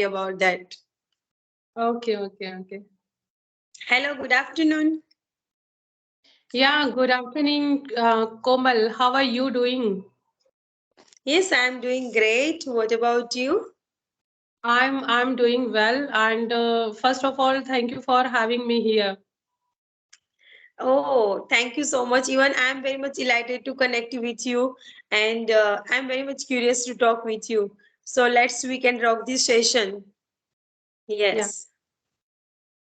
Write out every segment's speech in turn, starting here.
about that. Okay. Hello, good afternoon. Yeah, good afternoon, Komal. How are you doing? Yes, I'm doing great. What about you? I'm doing well, and first of all, thank you for having me here. Oh, thank you so much. Even I'm very much delighted to connect with you, and I'm very much curious to talk with you. So we can rock this session. Yeah. Yes.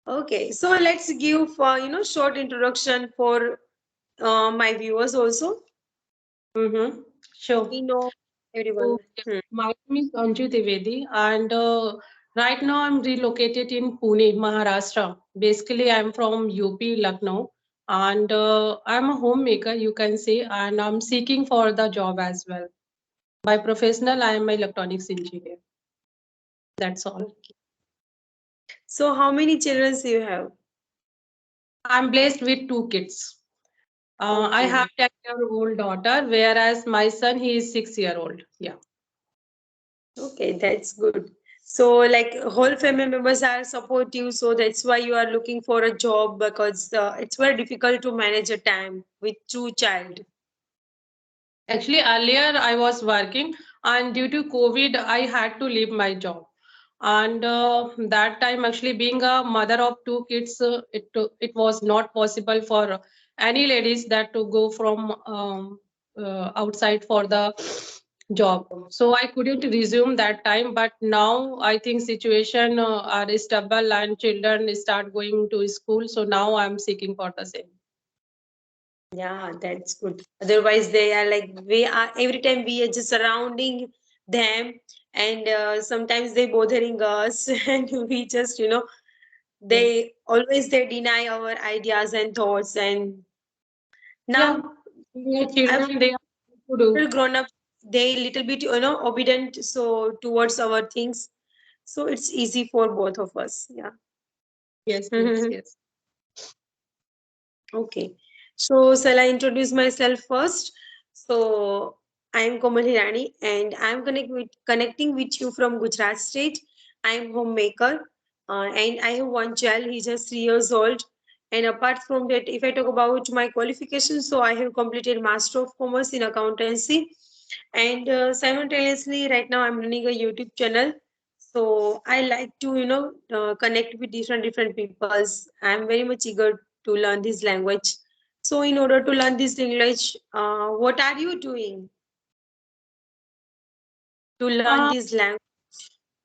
Okay. So let's give short introduction for my viewers also. Mm-hmm. Sure. We know So, everyone. yeah, Hmm. my name is Anju Trivedi, and right now I'm relocated in Pune, Maharashtra. Basically, I'm from UP, Lucknow, and I'm a homemaker, you can say, and I'm seeking for the job as well. By professional, I am an electronics engineer. That's all. Okay. So how many children do you have? I'm blessed with two kids. I have Okay. 10-year-old daughter, whereas my son, he is 6-year-old. Yeah. Okay, that's good. So, like, whole family members are supportive, so that's why you are looking for a job because it's very difficult to manage a time with two child. Actually, earlier I was working, and due to COVID, I had to leave my job. And that time, actually, being a mother of two kids, it was not possible for any ladies that to go from outside for the job. So I couldn't resume that time. But now I think situation are stable and children start going to school. So now I'm seeking for the same. Yeah, that's good. Otherwise, they are like we are every time we are just surrounding them, and sometimes they bothering us, and we just Yeah. they deny our ideas and thoughts, and Yeah. now Your I've children, they are to do. little grown up, they little bit obedient so towards our things, so it's easy for both of us. Yeah. Yes. Okay, so shall I introduce myself first? So I'm Komal Hirani, and connecting with you from Gujarat state. I'm homemaker, and I have one child. He's just 3 years old. And apart from that, if I talk about my qualifications, so I have completed Master of Commerce in Accountancy, and simultaneously right now I'm running a YouTube channel. So I like to connect with different peoples. I'm very much eager to learn this language. So in order to learn this language, what are you doing to learn Uh, this language?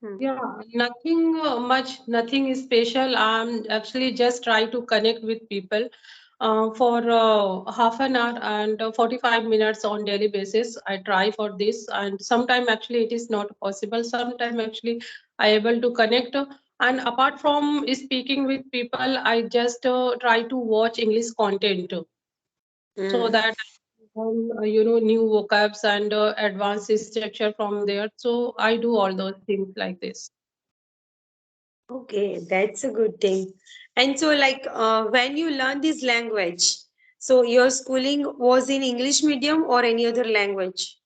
Hmm. yeah, nothing much, nothing is special. I'm actually just try to connect with people for half an hour and 45 minutes on daily basis. I try for this, and sometime actually it is not possible. Sometime actually I able to connect. And apart from speaking with people, I just try to watch English content so Hmm. that new vocabs and advanced structure from there. So I do all those things like this. Okay, that's a good thing. And so, like, when you learn this language, so your schooling was in English medium or any other language?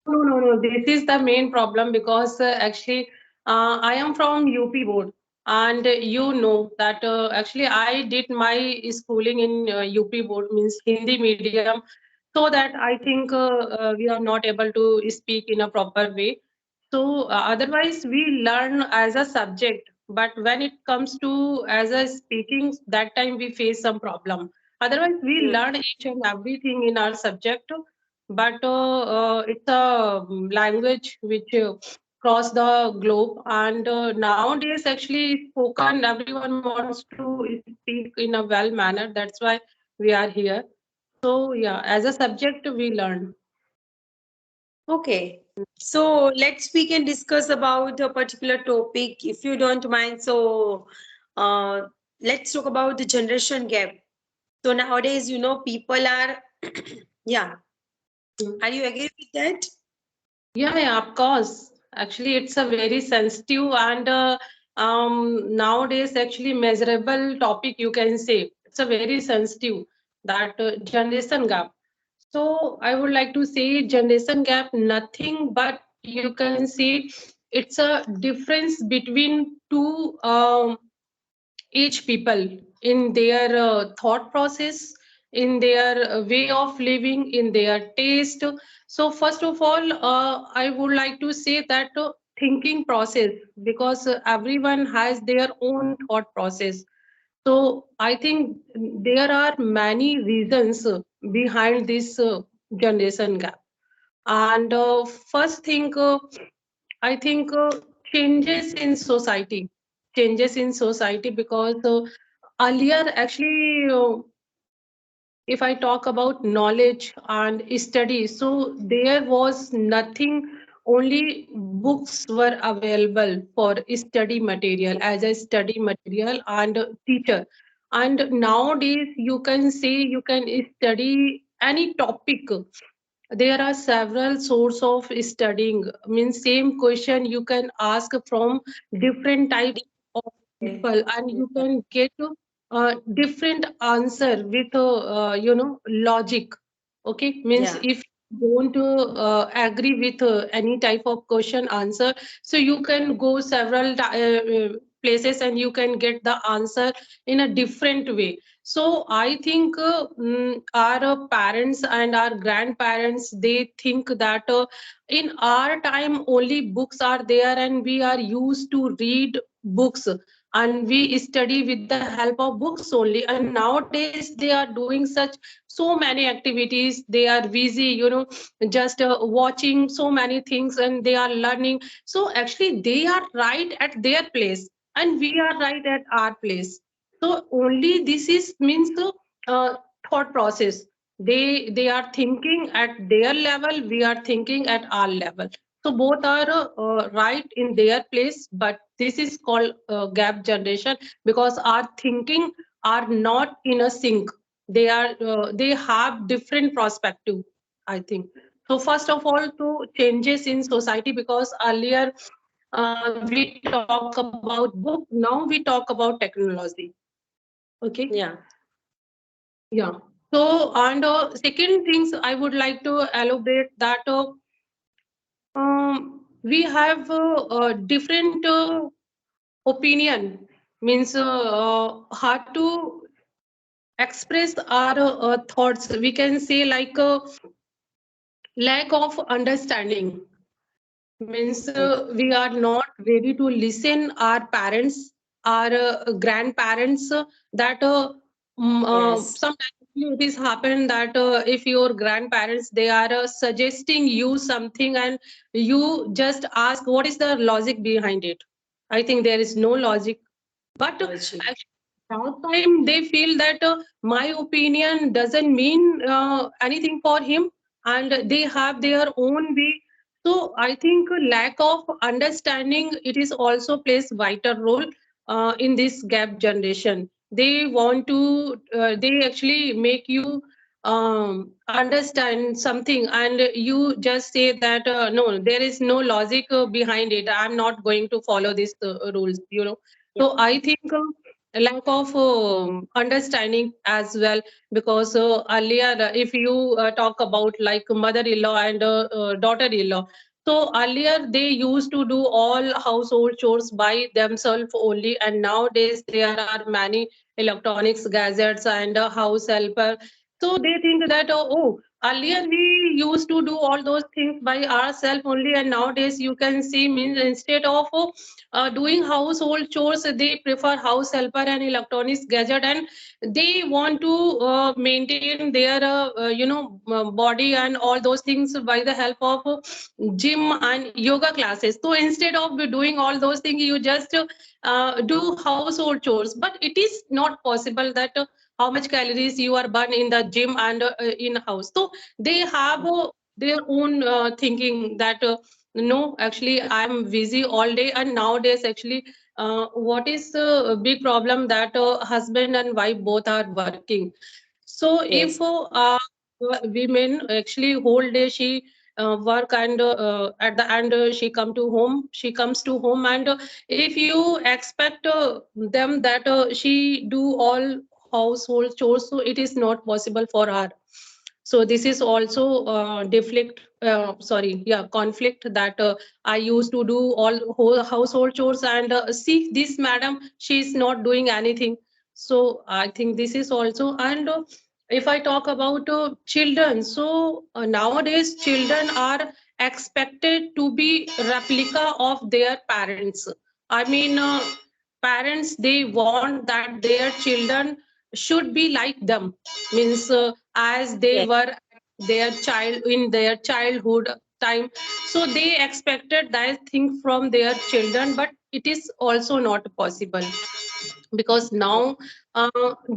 No. This is the main problem because actually I am from UP board, and you know that actually I did my schooling in UP board, means Hindi medium, so that I think we are not able to speak in a proper way. So otherwise we learn as a subject, but when it comes to as a speaking, that time we face some problem. Otherwise we Hmm. learn each and everything in our subject, but it's a language which cross the globe, and nowadays actually spoken, everyone wants to speak in a well manner. That's why we are here. So yeah, as a subject we learn. Okay. So we can discuss about a particular topic if you don't mind. So uh, let's talk about the generation gap. So nowadays, people are, yeah. Are you agree with that? Yeah, of course. Actually, it's a very sensitive and nowadays actually measurable topic, you can say. It's a very sensitive, that generation gap. So I would like to say generation gap, nothing but you can see. it's a difference between two each people in their thought process, in their way of living, in their taste. So first of all, I would like to say that thinking process, because everyone has their own thought process. So I think there are many reasons behind this generation gap. And first thing, I think changes in society, changes in society, because earlier actually, if I talk about knowledge and study, so there was nothing, only books were available for study material, as a study material and teacher. And nowadays, you can say you can study any topic. There are several source of studying, means same question you can ask from different type of Okay. people, and you can get different answer with logic. Okay, means Yeah. if you don't agree with any type of question answer, so you can go several places and you can get the answer in a different way. So I think our parents and our grandparents, they think that in our time only books are there and we are used to read books and we study with the help of books only. And nowadays they are doing such so many activities. They are busy, just watching so many things and they are learning. So actually they are right at their place and we are right at our place. So only this is means the uh, thought process. They are thinking at their level, we are thinking at our level. So both are right in their place, but this is called gap generation, because our thinking are not in a sync. They are they have different perspective, I think. So first of all, to changes in society, because earlier we talk about book, now we talk about technology. Okay. Yeah. Yeah. So, and second things I would like to elaborate that we have different opinion, means hard to express our thoughts. We can say like lack of understanding, means we are not ready to listen our parents, our grandparents, that Yes. sometimes it is happened that if your grandparents, they are suggesting you something and you just ask what is the logic behind it. I think there is no logic. But Logic. actually that time they feel that my opinion doesn't mean anything for him, and they have their own way. So I think lack of understanding, it is also plays vital role in this gap generation. They want to they actually make you understand something and you just say that no, there is no logic behind it, I'm not going to follow these rules. Yeah. So I think a lack of understanding as well, because earlier, if you talk about like mother-in-law and daughter-in-law, so earlier they used to do all household chores by themselves only, and nowadays there are many electronics gadgets and house helper. So they think that earlier we used to do all those things by ourselves only, and nowadays you can see, means instead of doing household chores, they prefer house helper and electronics gadget, and they want to maintain their body and all those things by the help of gym and yoga classes. So instead of doing all those things, you just do household chores. But it is not possible that how much calories you are burn in the gym and in house. So they have their own thinking that no, actually I am busy all day. And nowadays actually what is the big problem, that husband and wife both are working. So if Yes. women actually whole day she work, and at the end she comes to home, and if you expect them that she do all household chores, so it is not possible for her. So this is also deflect sorry yeah conflict that I used to do all whole household chores and see this madam, she is not doing anything. So I think this is also. And if I talk about children, so nowadays children are expected to be replica of their parents. I mean, parents, they want that their children should be like them, means as they Yes. were their child in their childhood time. So they expected that thing from their children, but it is also not possible, because now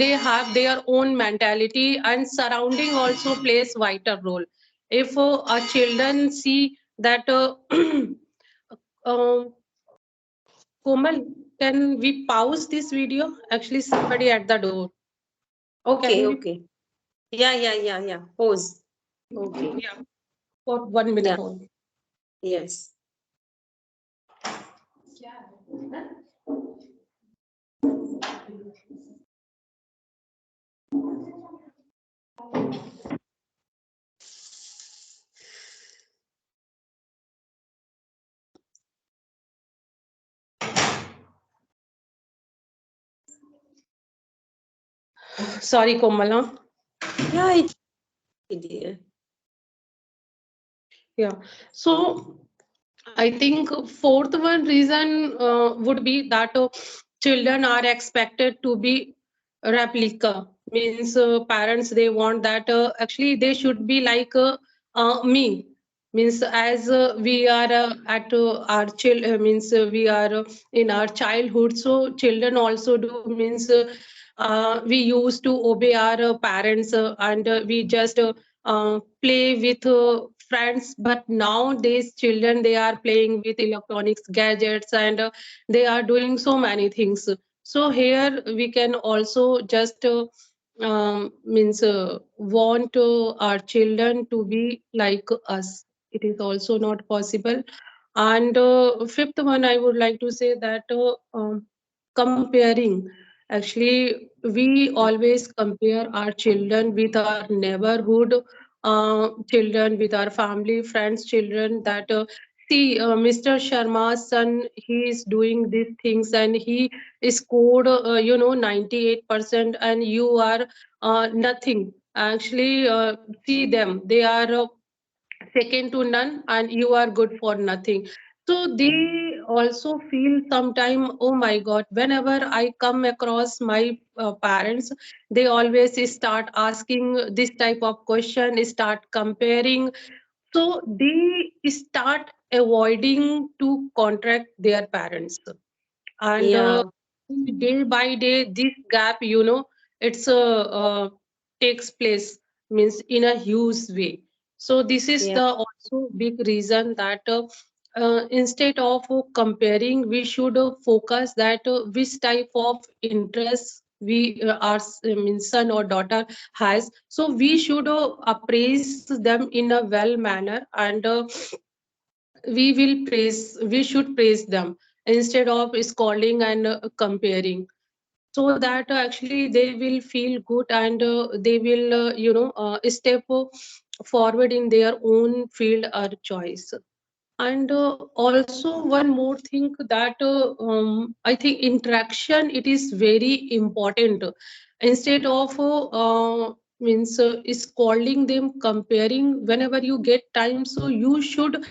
they have their own mentality, and surrounding also plays vital role. If our children see that um, Komal, can we pause this video? Actually, somebody at the door. Okay, Can we? okay. Yeah, yeah, yeah, yeah. Pause. Okay. Yeah, for 1 minute Yeah. only. Yes. Sorry, Komal. Huh? Yeah, it's dear. Yeah. So I think fourth one reason would be that children are expected to be replica. Means parents, they want that actually they should be like me. Means as we are at our child means we are in our childhood. So children also do, means we used to obey our parents and we just play with friends. But nowadays children, they are playing with electronics gadgets, and they are doing so many things. So here we can also just means want our children to be like us. It is also not possible. And fifth one, I would like to say that comparing. Actually, we always compare our children with our neighborhood children, with our family, friends, children. That see, Mr. Sharma's son, he is doing these things and he scored, 98%, and you are nothing. Actually, see them; they are second to none, and you are good for nothing. So they also feel sometime, oh my god, whenever I come across my parents, they always start asking this type of question, start comparing. So they start avoiding to contract their parents. And Yeah, day by day this gap, it's takes place, means in a huge way. So this is yeah, the also big reason that instead of comparing, we should focus that which type of interest we our means son or daughter has. So we should appraise them in a well manner, and we should praise them instead of scolding and comparing, so that actually they will feel good, and they will step forward in their own field or choice. And also one more thing that I think interaction, it is very important. Instead of means scolding them, comparing, whenever you get time, so you should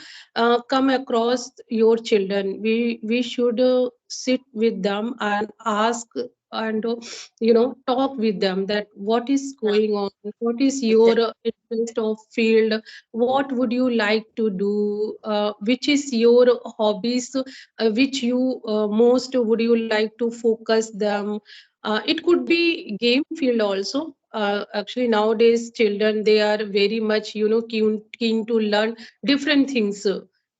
come across your children. We should sit with them and ask, and talk with them that what is yeah, going on, what is your exactly. interest of field, what would you like to do, which is your hobbies, which you most would you like to focus them. It could be game field also. Actually nowadays children, they are very much keen to learn different things,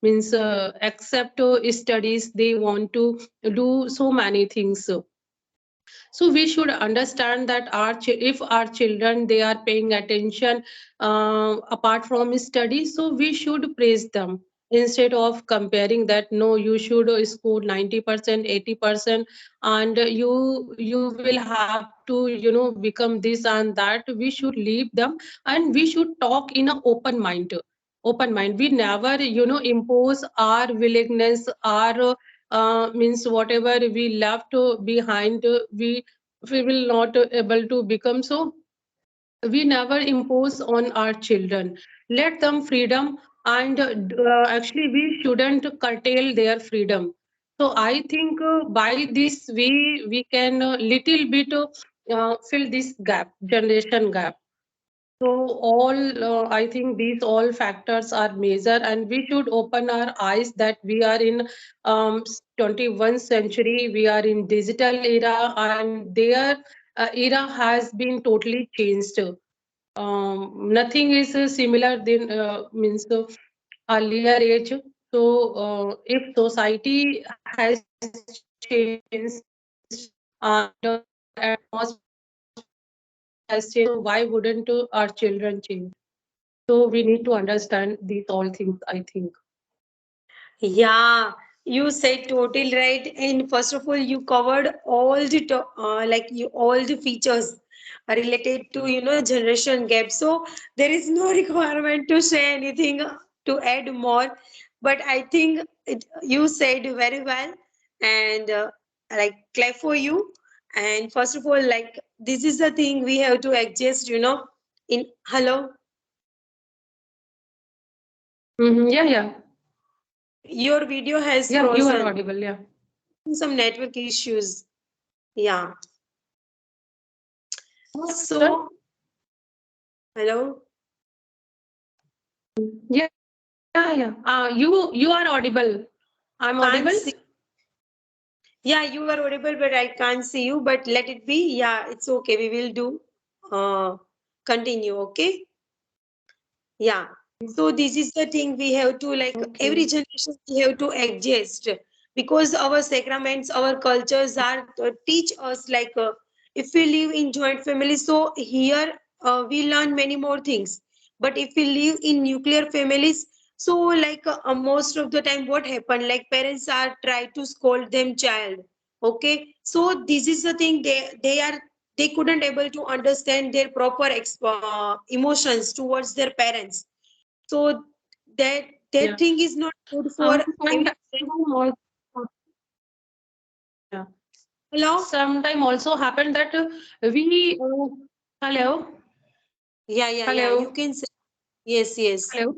means except studies, they want to do so many things. So we should understand that if our children, they are paying attention apart from study, so we should praise them. instead of comparing that no, you should score 90%, 80%, and you will have to become this and that. We should leave them, and we should talk in an open mind. We never impose our willingness, our means whatever we left behind, we will not able to become. So we never impose on our children. Let them freedom, and actually we shouldn't curtail their freedom. So I think by this we can little bit fill this gap, generation gap. So all I think these all factors are major, and we should open our eyes that we are in 21st century. We are in digital era, and their era has been totally changed. Nothing is similar than means earlier age. So if society has changed and our atmosphere has changed, so why wouldn't our children change? So we need to understand these all things, I think. Yeah, you said totally right. And first of all, you covered all the like you all the features related to generation gap. So there is no requirement to say anything to add more. But I think you said very well, and like clap for you. And first of all, like this is the thing we have to adjust. In hello, Yeah, yeah, your video has yeah. You are frozen. audible. Yeah. Some network issues. Yeah. Now it's done. So, hello. Yeah, yeah. You are audible. I'm audible. Can't see. Yeah, you are audible, but I can't see you. But let it be. Yeah, it's okay. We will do. Continue. Okay. Yeah. So this is the thing we have to like every Okay. generation we have to adjust because our sacraments, our cultures are teach us like if we live in joint family, so here we learn many more things. But if we live in nuclear families, so like most of the time what happen like parents are try to scold them child. Okay, so this is the thing they couldn't able to understand their proper emotions towards their parents, so that Yeah. thing is not good for every. Sometime also, yeah. Hello. Sometime also happened that we hello, Yeah, you hello, can say. Yes, yes, hello.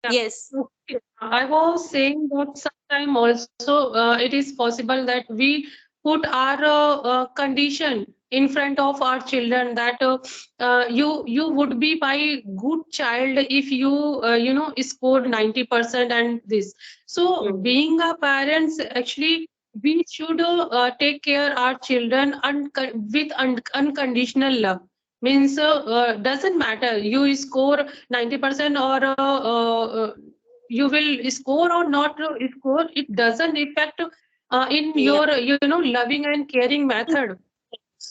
Yeah. yes. Okay. I was saying that sometime also it is possible that we put our condition in front of our children that you would be my good child if you scored 90% and this. So Hmm. being a parents, actually we should take care our children with unconditional love. Means doesn't matter you score 90% or you will score or not score, it doesn't affect in Yeah. your loving and caring method.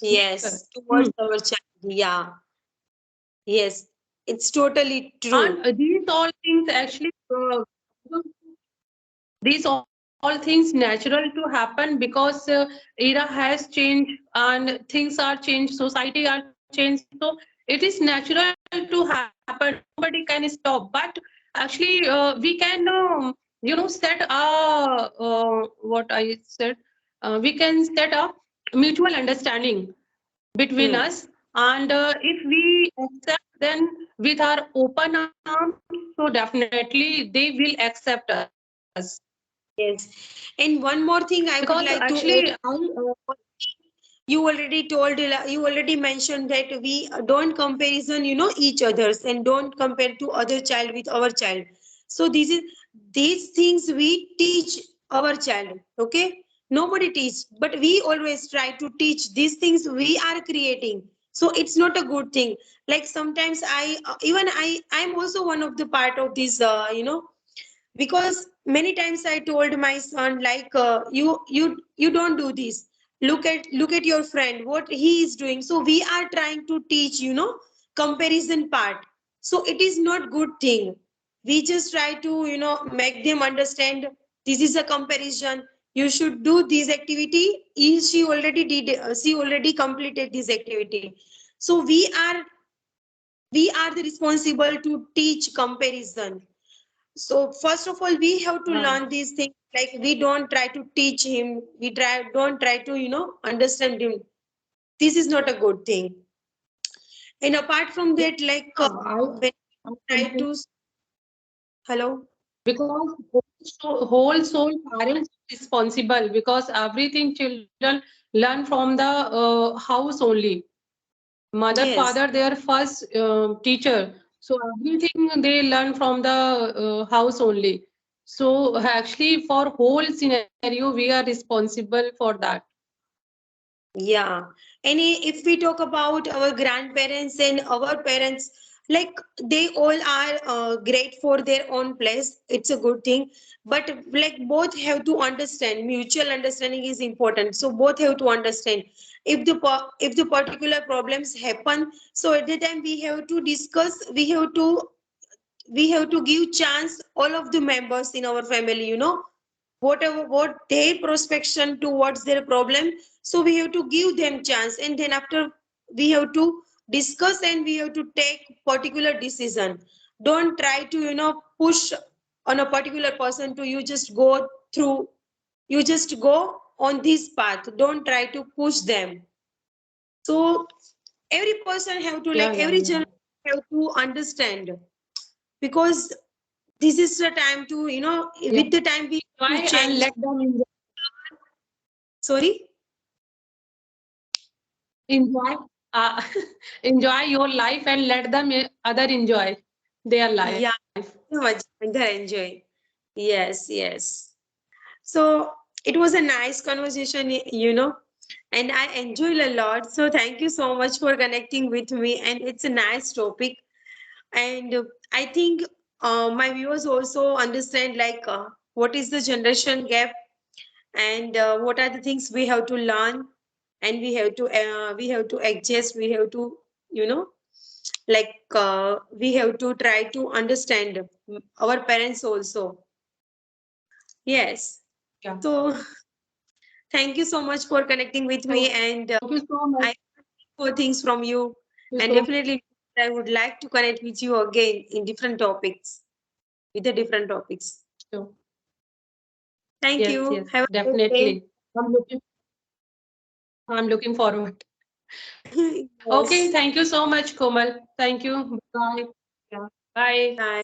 Yes, Hmm. towards our child. Yeah. Yes, it's totally And true. these all things actually these all things natural to happen because era has changed and things are changed, society are changed, so it is natural to happen. Nobody can stop, but actually we can set a what I said, we can set a mutual understanding between Hmm. us, and if we accept them with our open arms, so definitely they will accept us. Yes. And one more thing I Because would like to actually add. I You already mentioned that we don't comparison each others and don't compare to other child with our child. So these things we teach our child. Okay, nobody teach, but we always try to teach these things we are creating. So it's not a good thing. Like sometimes I'm also one of the part of this because many times I told my son like you don't do this. Look at your friend what he is doing. So we are trying to teach comparison part. So it is not good thing. We just try to, make them understand this is a comparison. You should do this activity. She already did. She already completed this activity. So we are the responsible to teach comparison. So first of all, we have to Right. learn these things. Like we don't try to teach him. We don't try to, understand him. This is not a good thing. And apart from that, like Yeah, when I try completely, to, hello. because whole soul parents are responsible, because everything children learn from the house only. Mother, Yes. father, their first teacher. So everything they learn from the house only. So actually, for whole scenario, we are responsible for that. Yeah. And if we talk about our grandparents and our parents, like they all are great for their own place. It's a good thing. But like both have to understand, mutual understanding is important. So both have to understand. If the particular problems happen, so at the time we have to give chance all of the members in our family, whatever what their prospection towards their problem. So we have to give them chance, and then after we have to discuss and we have to take particular decision. Don't try to push on a particular person to through you just go on this path. Don't try to push them. So every person have to, like, Yeah, every yeah, generation yeah. have to understand, because this is the time to, with the time we have to Enjoy change. and let them enjoy. Sorry. Enjoy, uh, enjoy your life and let them other enjoy their life. Yeah, so much the enjoy. Yes, yes. So it was a nice conversation, and I enjoyed a lot. So thank you so much for connecting with me, and it's a nice topic. And I think my viewers also understand, like, what is the generation gap, and what are the things we have to learn, and we have to adjust. We have to, you know like, we have to try to understand our parents also. Yes. Yeah. So thank you so much for connecting with me, So and thank you so much. I for things from you. Thank you And so definitely I would like to connect with you again in different topics, with the different topics. much. Thank Yes, you. yes, Have a great day. definitely. I'm looking, I'm looking forward. Okay, Yes. thank you so much, Komal. Thank you. Bye. Yeah. Bye. Bye.